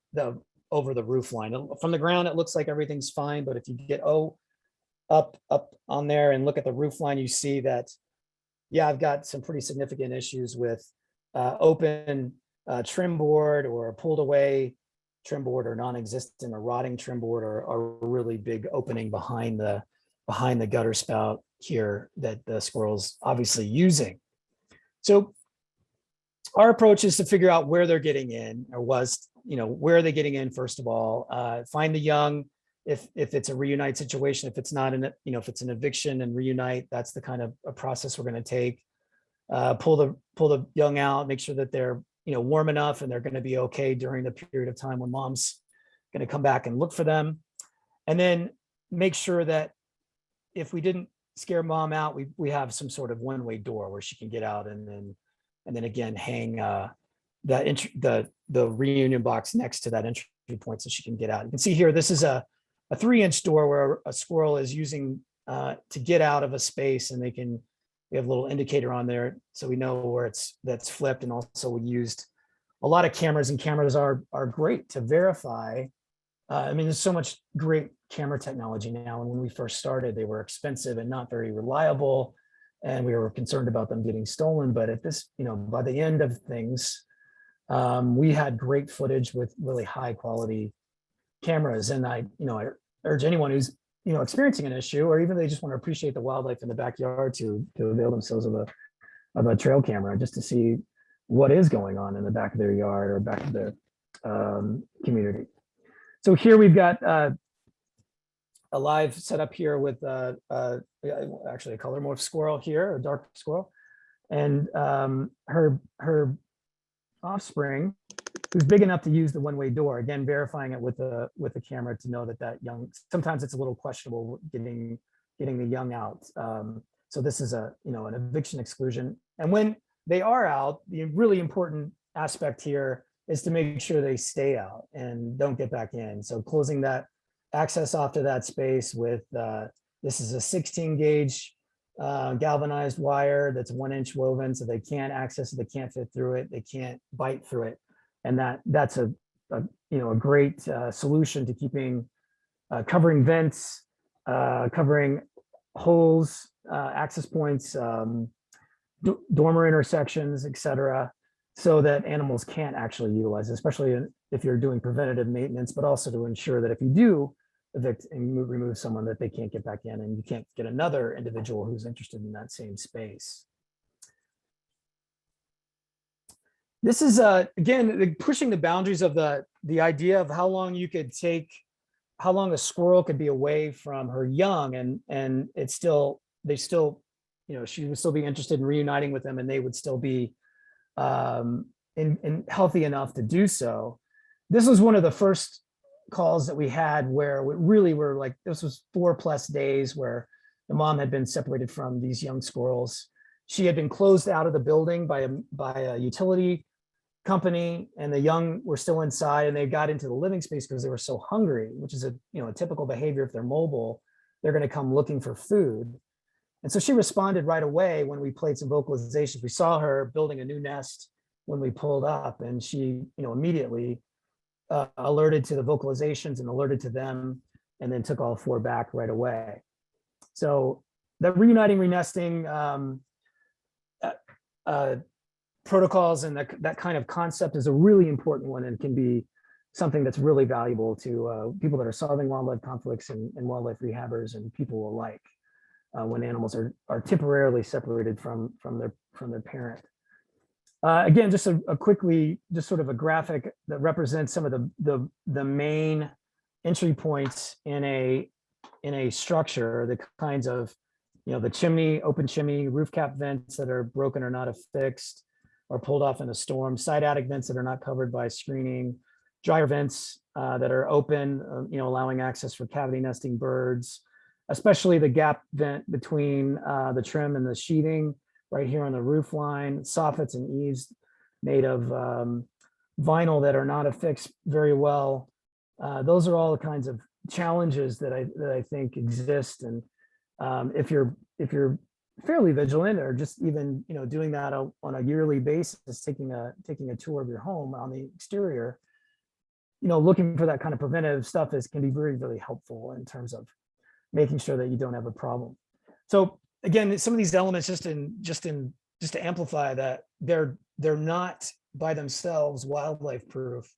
over the roof line. From the ground, it looks like everything's fine, but if you get up on there and look at the roof line, you see that, yeah, I've got some pretty significant issues with open trim board or pulled away trim board or non-existent or rotting trim board or a really big opening behind the gutter spout here that the squirrel's obviously using. So our approach is to figure out where they're getting in, or where are they getting in, first of all, find the young. If it's a reunite situation, if it's not if it's an eviction and reunite, that's the kind of a process we're going to take. Pull the young out, make sure that they're warm enough and they're going to be okay during the period of time when mom's going to come back and look for them. And then make sure that if we didn't scare mom out, we have some sort of one-way door where she can get out and then again hang the reunion box next to that entry point so she can get out. You can see here, this is a 3-inch door where a squirrel is using to get out of a space, and we have a little indicator on there so we know where that's flipped. And also we used a lot of cameras, and cameras are great to verify. There's so much great camera technology now, and when we first started, they were expensive and not very reliable, and we were concerned about them getting stolen. But at this, by the end of things, we had great footage with really high quality cameras. And I urge anyone who's experiencing an issue, or even they just want to appreciate the wildlife in the backyard, to avail themselves of a trail camera just to see what is going on in the back of their yard or back of their community. So here we've got a live setup here with actually a color morph squirrel here, a dark squirrel, and her offspring, who's big enough to use the one-way door. Again, verifying it with the camera to know that young. Sometimes it's a little questionable getting the young out. So this is an eviction exclusion. And when they are out, the really important aspect here is to make sure they stay out and don't get back in. So closing that access off to that space with this is a 16 gauge galvanized wire that's 1-inch woven, so they can't access it, they can't fit through it, they can't bite through it. And that's a great solution to keeping covering vents, covering holes, access points, dormer intersections, etc., so that animals can't actually utilize it, especially if you're doing preventative maintenance, but also to ensure that if you do evict and remove someone, that they can't get back in and you can't get another individual who's interested in that same space. This is again pushing the boundaries of the idea of how long a squirrel could be away from her young, and she would still be interested in reuniting with them, and they would still be in healthy enough to do so. This was one of the first calls that we had where we really were like, this was 4+ days where the mom had been separated from these young squirrels. She had been closed out of the building by a utility company, and the young were still inside, and they got into the living space because they were so hungry, which is a typical behavior. If they're mobile, they're going to come looking for food. And so she responded right away when we played some vocalizations. We saw her building a new nest when we pulled up, and she immediately alerted to the vocalizations and alerted to them, and then took all 4 back right away. So the reuniting, renesting protocols and that kind of concept is a really important one, and can be something that's really valuable to people that are solving wildlife conflicts and wildlife rehabbers and people alike when animals are temporarily separated from their parent. Again, just just sort of a graphic that represents some of the main entry points in a structure, the kinds of the chimney, open chimney, roof cap vents that are broken or not affixed, or pulled off in a storm, side attic vents that are not covered by screening, dryer vents that are open, allowing access for cavity nesting birds, especially the gap vent between the trim and the sheething right here on the roof line, soffits and eaves made of vinyl that are not affixed very well. Those are all the kinds of challenges that I think exist. And if you're fairly vigilant, or just even doing that on a yearly basis, taking a tour of your home on the exterior, looking for that kind of preventive stuff can be very, really helpful in terms of making sure that you don't have a problem. So again, some of these elements, just to amplify that, they're not by themselves wildlife proof.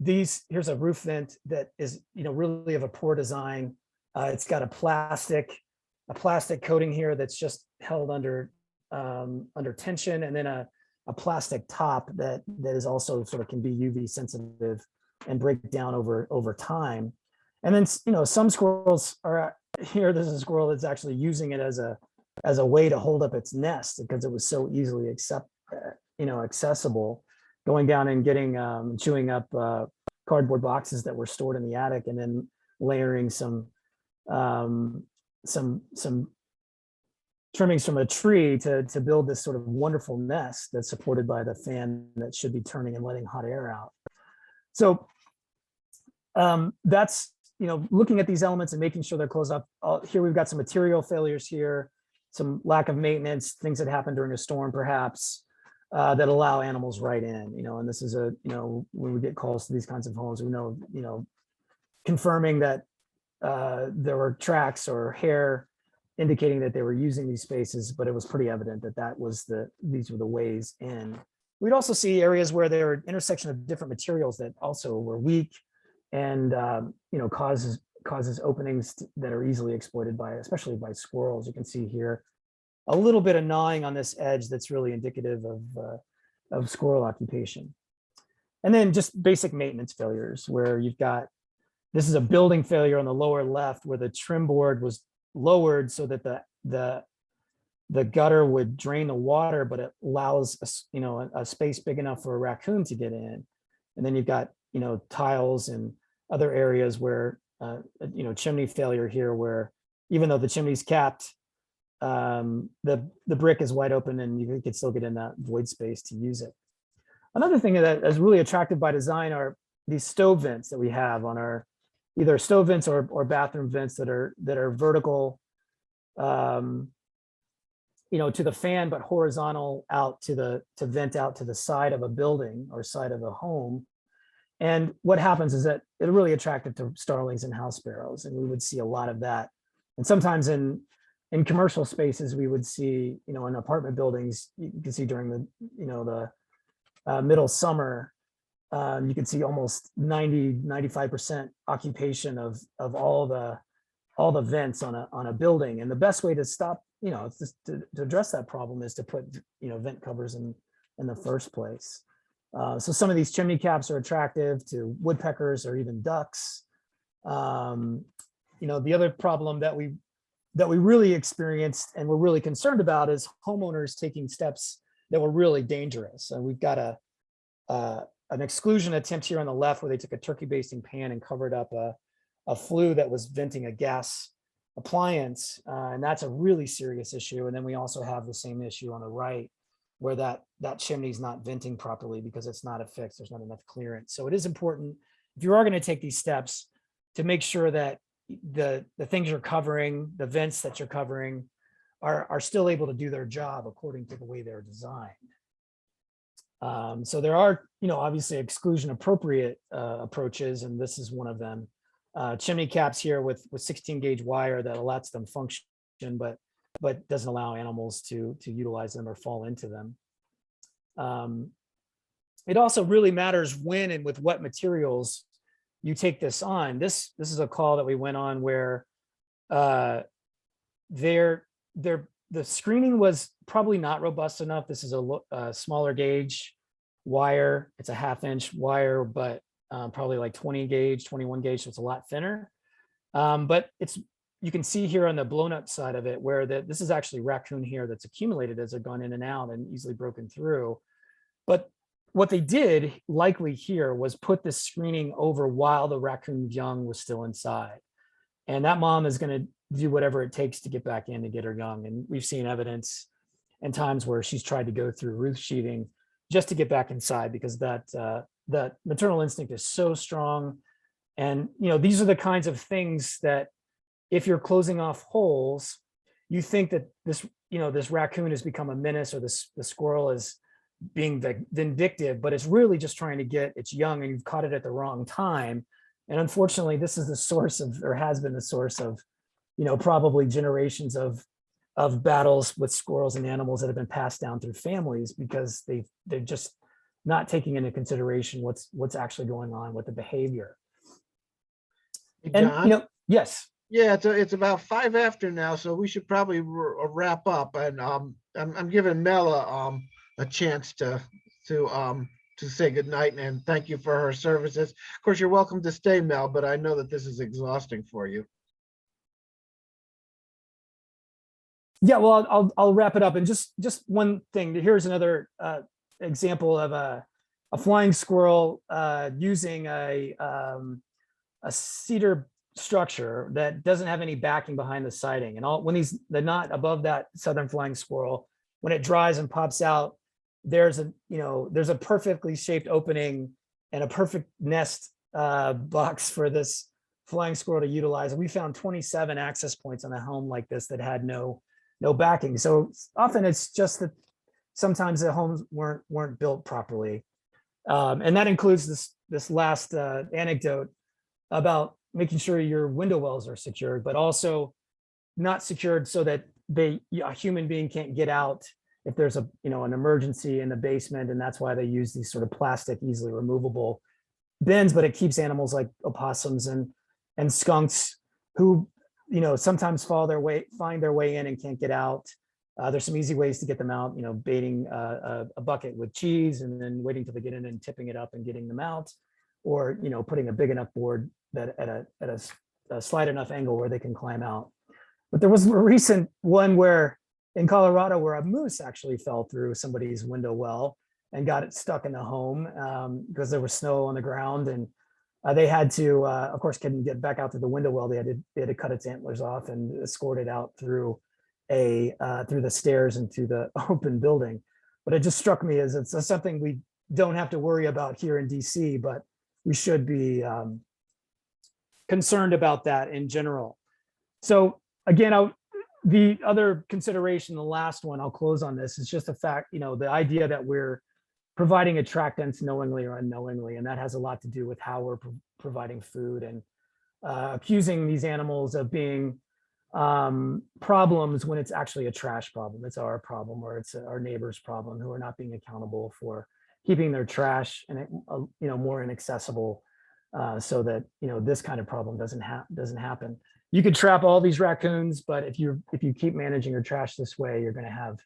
Here's a roof vent that is really of a poor design. It's got a plastic coating here that's just held under tension, and then a plastic top that is also sort of can be UV sensitive and break down over time. And then some squirrels are here. There's a squirrel that's actually using it as a way to hold up its nest because it was so easily accessible, going down and getting chewing up cardboard boxes that were stored in the attic, and then layering some trimmings from a tree to build this sort of wonderful nest that's supported by the fan that should be turning and letting hot air out. So that's looking at these elements and making sure they're closed up. Here we've got some material failures here, some lack of maintenance, things that happen during a storm perhaps, that allow animals right in, and this is when we get calls to these kinds of homes, we know, confirming that there were tracks or hair indicating that they were using these spaces, but it was pretty evident that these were the ways in. We'd also see areas where there were intersection of different materials that also were weak and causes openings that are easily exploited especially by squirrels. You can see here a little bit of gnawing on this edge that's really indicative of squirrel occupation. And then just basic maintenance failures where this is a building failure on the lower left where the trim board was lowered so that the gutter would drain the water, but it allows a space big enough for a raccoon to get in. And then you've got tiles and other areas where chimney failure here, where even though the chimney's capped, the brick is wide open and you can still get in that void space to use it. Another thing that is really attractive by design are these stove vents that we have on our either stove vents or bathroom vents that are vertical, to the fan, but horizontal out to vent out to the side of a building or side of a home. And what happens is that it's really attractive to starlings and house sparrows, and we would see a lot of that. And sometimes in commercial spaces, we would see, in apartment buildings, you can see during the middle summer, you can see almost 95% occupation of all the vents on a building. And the best way to stop, to address that problem is to put, vent covers in the first place. So some of these chimney caps are attractive to woodpeckers or even ducks. The other problem that we really experienced and we're really concerned about is homeowners taking steps that were really dangerous. And we've got an exclusion attempt here on the left where they took a turkey basting pan and covered up a flue that was venting a gas appliance. And that's a really serious issue. And then we also have the same issue on the right where that chimney's not venting properly because it's not affixed, there's not enough clearance. So it is important, if you are going to take these steps, to make sure that the things you're covering, the vents that you're covering are still able to do their job according to the way they're designed. So there are, obviously exclusion appropriate approaches, and this is one of them. Chimney caps here with 16 gauge wire that lets them function, but doesn't allow animals to utilize them or fall into them. It also really matters when and with what materials you take this on. This is a call that we went on where the screening was probably not robust enough. This is a smaller gauge wire. It's a 1/2 inch wire, but probably like 20 gauge, 21 gauge, so it's a lot thinner. But you can see here on the blown up side of it where this is actually raccoon hair that's accumulated as they've gone in and out and easily broken through. But what they did likely here was put this screening over while the raccoon young was still inside. And that mom is going to do whatever it takes to get back in to get her young. And we've seen evidence and times where she's tried to go through roof sheathing just to get back inside, because that maternal instinct is so strong. And these are the kinds of things that if you're closing off holes, you think that this raccoon has become a menace, or the squirrel is being vindictive, but it's really just trying to get its young, and you've caught it at the wrong time. And unfortunately, this is the source of, or has been the source of, probably generations of battles with squirrels and animals that have been passed down through families, because they're just not taking into consideration what's actually going on with the behavior. Hey, And John? yes. Yeah, it's about 5 after now, so we should probably wrap up. And I'm giving Mel a chance to say goodnight and thank you for her services. Of course, you're welcome to stay, Mel, but I know that this is exhausting for you. Yeah, well, I'll wrap it up. And just one thing. Here's another example of a flying squirrel using a cedar structure that doesn't have any backing behind the siding. And when they're not above that southern flying squirrel, when it dries and pops out, there's a perfectly shaped opening and a perfect nest box for this flying squirrel to utilize. And we found 27 access points on a home like this that had no backing. So often it's just that sometimes the homes weren't built properly. And that includes this last anecdote about making sure your window wells are secured, but also not secured so that a human being can't get out if there's an emergency in the basement. And that's why they use these sort of plastic, easily removable bins, but it keeps animals like opossums and skunks who, sometimes find their way in and can't get out. There's some easy ways to get them out, baiting a bucket with cheese and then waiting till they get in and tipping it up and getting them out, or, putting a big enough board that at a slight enough angle where they can climb out. But there was a recent one in Colorado where a moose actually fell through somebody's window well and got it stuck in the home because there was snow on the ground, and they had to, of course, couldn't get back out to the window well. They had to cut its antlers off and escort it out through the stairs into the open building. But it just struck me as it's something we don't have to worry about here in DC, but we should be concerned about that in general. So again, the other consideration, the last one, I'll close on this, is just the fact, the idea that we're providing attractants knowingly or unknowingly, and that has a lot to do with how we're providing food, and accusing these animals of being problems when it's actually a trash problem. It's our problem, or it's our neighbor's problem, who are not being accountable for keeping their trash and more inaccessible, so that this kind of problem doesn't happen. You could trap all these raccoons, but if you keep managing your trash this way, you're going to have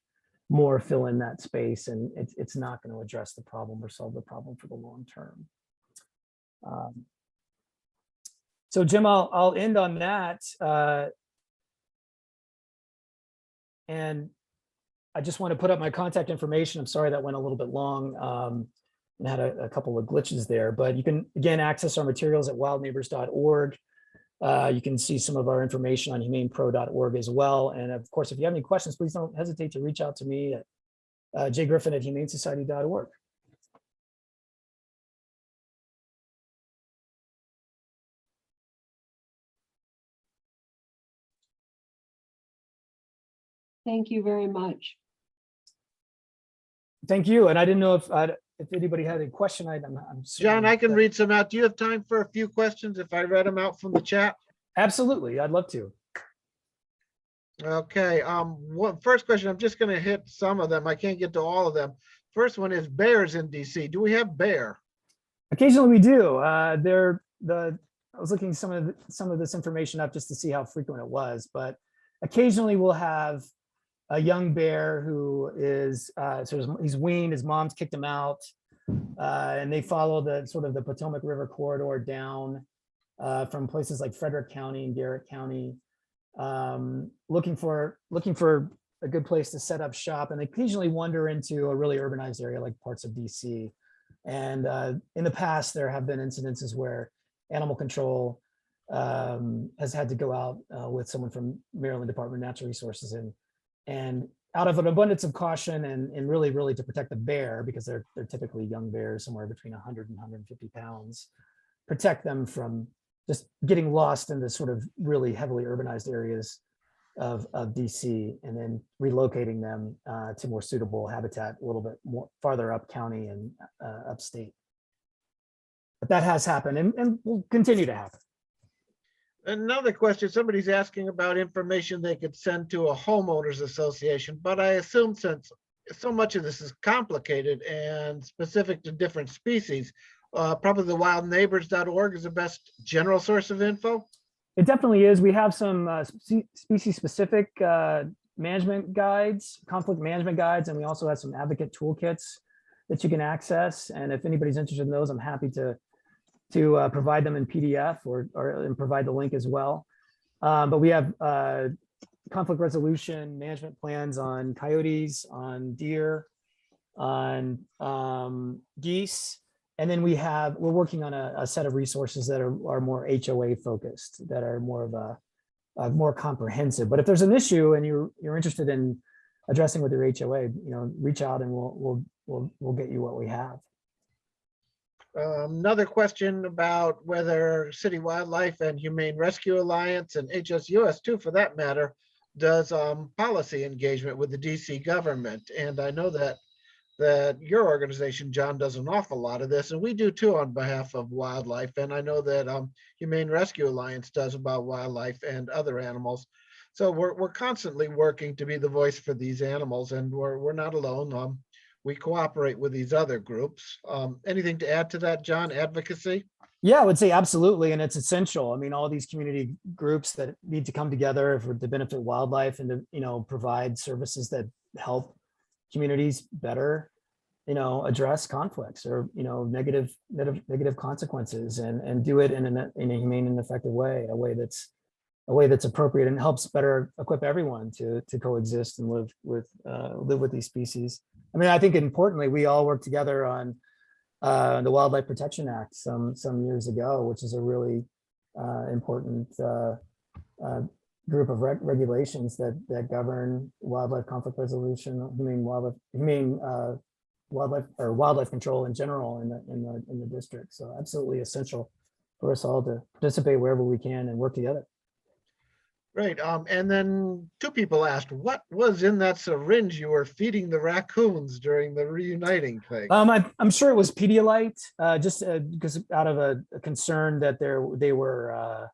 more fill in that space, and it's not going to address the problem or solve the problem for the long term. So Jim, I'll end on that. And I just want to put up my contact information. I'm sorry that went a little bit long and had a couple of glitches there, but you can, again, access our materials at wildneighbors.org. You can see some of our information on humanepro.org as well. And of course, if you have any questions, please don't hesitate to reach out to me at jgriffin@humanesociety.org. Thank you very much. Thank you. And I didn't know if anybody had a question. I'm John, I can read some out. Do you have time for a few questions if I read them out from the chat? Absolutely. I'd love to. Okay. First question, I'm just going to hit some of them. I can't get to all of them. First one is bears in DC. Do we have bear? Occasionally we do. I was looking some of this information up just to see how frequent it was, but occasionally we'll have a young bear who is he's weaned, his mom's kicked him out, and they follow the Potomac River corridor down from places like Frederick County and Garrett County, looking for a good place to set up shop, and they occasionally wander into a really urbanized area like parts of DC. And in the past, there have been incidences where animal control has had to go out with someone from Maryland Department of Natural Resources, and out of an abundance of caution and really to protect the bear, because they're typically young bears, somewhere between 100 and 150 pounds, protect them from just getting lost in the sort of really heavily urbanized areas of DC, and then relocating them to more suitable habitat a little bit more farther up county and upstate. But that has happened and will continue to happen. Another question, somebody's asking about information they could send to a homeowners association, but I assume since so much of this is complicated and specific to different species, probably the wildneighbors.org is the best general source of info. It definitely is. We have some species specific management guides, conflict management guides, and we also have some advocate toolkits that you can access. And if anybody's interested in those, I'm happy to provide them in PDF or and provide the link as well. But we have conflict resolution management plans on coyotes, on deer, on geese. And then we're working on a set of resources that are more HOA focused, that are more of a more comprehensive. But if there's an issue and you're interested in addressing with your HOA, reach out and we'll get you what we have. Another question about whether City Wildlife and Humane Rescue Alliance and HSUS too, for that matter, does policy engagement with the DC government. And I know that your organization, John, does an awful lot of this, and we do too on behalf of wildlife. And I know that Humane Rescue Alliance does about wildlife and other animals. So we're constantly working to be the voice for these animals, and we're not alone. We cooperate with these other groups. Anything to add to that, John? Advocacy? Yeah, I would say absolutely, and it's essential. I mean, all these community groups that need to come together to benefit wildlife and to provide services that help communities better, address conflicts or negative consequences, and do it in a humane and effective way, a way that's appropriate and helps better equip everyone to coexist and live with these species. I mean, I think importantly, we all worked together on the Wildlife Protection Act some years ago, which is a really important group of regulations that govern wildlife conflict resolution, humane wildlife control in general in the district. So absolutely essential for us all to participate wherever we can and work together. Great. And then two people asked, what was in that syringe you were feeding the raccoons during the reuniting thing? I'm sure it was Pedialyte, just because out of a concern that they were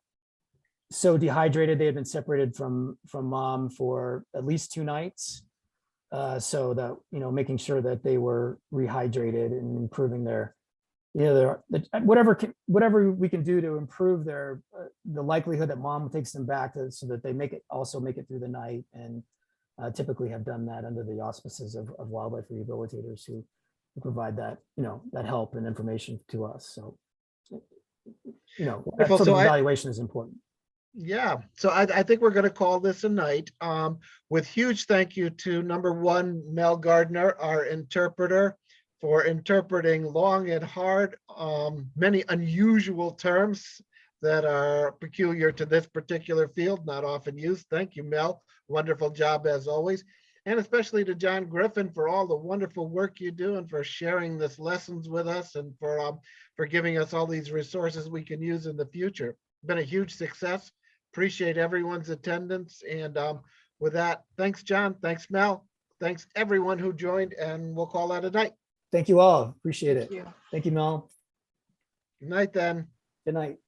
so dehydrated. They had been separated from mom for at least 2 nights. So that, making sure that they were rehydrated and improving their whatever we can do to improve the likelihood that mom takes them back so that they make it through the night, and typically have done that under the auspices of wildlife rehabilitators who provide that that help and information to us. So that sort of evaluation is important. Yeah, so I think we're going to call this a night, with huge thank you to number one, Mel Gardner, our interpreter, for interpreting long and hard, many unusual terms that are peculiar to this particular field, not often used. Thank you, Mel. Wonderful job as always. And especially to John Griffin for all the wonderful work you do and for sharing this lessons with us, and for giving us all these resources we can use in the future. Been a huge success. Appreciate everyone's attendance. And with that, thanks, John. Thanks, Mel. Thanks everyone who joined, and we'll call that a night. Thank you all. Appreciate it. Thank you. Thank you, Mel. Good night then. Good night.